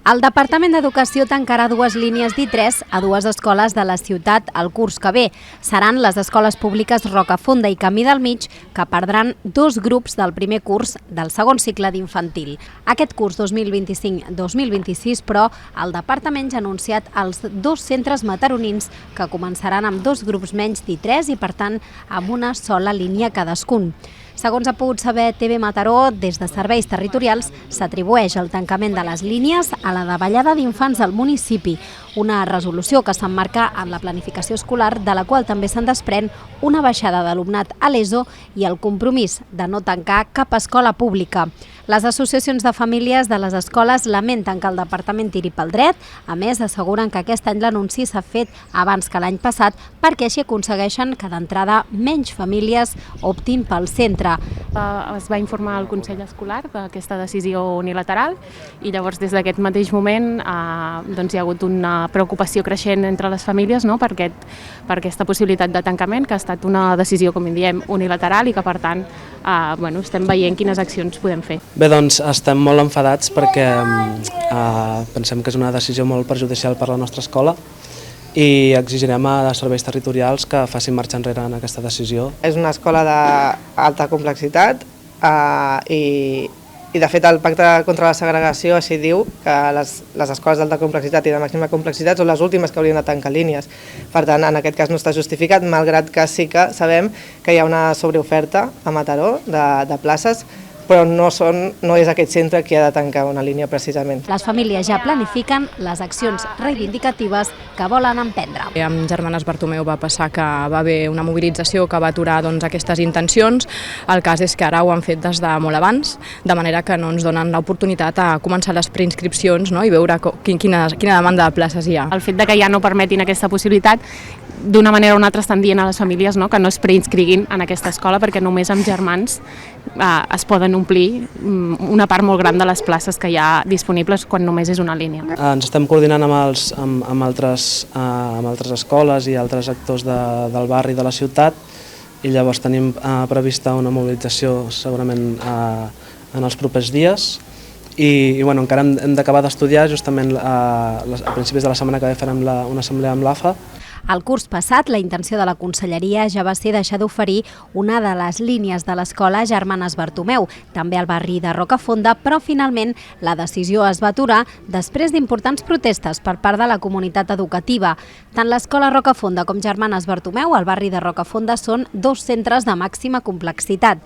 El Departament d'Educació tancarà dues línies d'I3 a dues escoles de la ciutat el curs que ve. Seran les escoles públiques Rocafonda i Camí del Mig, que perdran dos grups del primer curs del segon cicle d'infantil. Aquest curs 2025-2026, però, el Departament ja ha anunciat els dos centres mataronins que començaran amb dos grups menys d'I3 i, per tant, amb una sola línia cadascun. Segons ha pogut saber TV Mataró, des de Serveis Territorials s'atribueix el tancament de les línies a la davallada d'infants del municipi, una resolució que s'emmarca en la planificació escolar, de la qual també se'n desprèn una baixada d'alumnat a l'ESO i el compromís de no tancar cap escola pública. Les associacions de famílies de les escoles lamenten que el departament tiri pel dret. A més, asseguren que aquest any l'anunci s'ha fet abans que l'any passat perquè així aconsegueixen que d'entrada menys famílies optin pel centre. Es va informar el Consell Escolar d'aquesta decisió unilateral i llavors des d'aquest mateix moment hi ha hagut una preocupació creixent entre les famílies per aquesta possibilitat de tancament, que ha estat una decisió, com diem, unilateral i que per tant estem veient quines accions podem fer. Bé, doncs estem molt enfadats perquè pensem que és una decisió molt perjudicial per a la nostra escola i exigirem a serveis territorials que facin marxa enrere en aquesta decisió. És una escola d'alta complexitat i de fet el Pacte contra la Segregació així diu que les escoles d'alta complexitat i de màxima complexitat són les últimes que haurien de tancar línies. Per tant, en aquest cas no està justificat, malgrat que sí que sabem que hi ha una sobreoferta a Mataró de places, però no és aquest centre qui ha de tancar una línia precisament. Les famílies ja planifiquen les accions reivindicatives que volen emprendre. Amb Germanes Bartomeu va passar que va haver una mobilització que va aturar aquestes intencions. El cas és que ara ho han fet des de molt abans, de manera que no ens donen l'oportunitat a començar les preinscripcions i veure quina demanda de places hi ha. El fet que ja no permetin aquesta possibilitat, d'una manera o una altra estan dient a les famílies que no es preinscriguin en aquesta escola perquè només amb germans es poden omplir una part molt gran de les places que hi ha disponibles quan només és una línia. Ens estem coordinant amb altres escoles i altres actors del barri i de la ciutat i llavors tenim prevista una mobilització segurament en els propers dies i encara hem d'acabar d'estudiar. Justament a principis de la setmana que ve farem una assemblea amb l'AFA. El curs passat, la intenció de la Conselleria ja va ser deixar d'oferir una de les línies de l'escola Germanes Bartomeu, també al barri de Rocafonda, però finalment la decisió es va aturar després d'importants protestes per part de la comunitat educativa. Tant l'escola Rocafonda com Germanes Bartomeu, al barri de Rocafonda, són dos centres de màxima complexitat.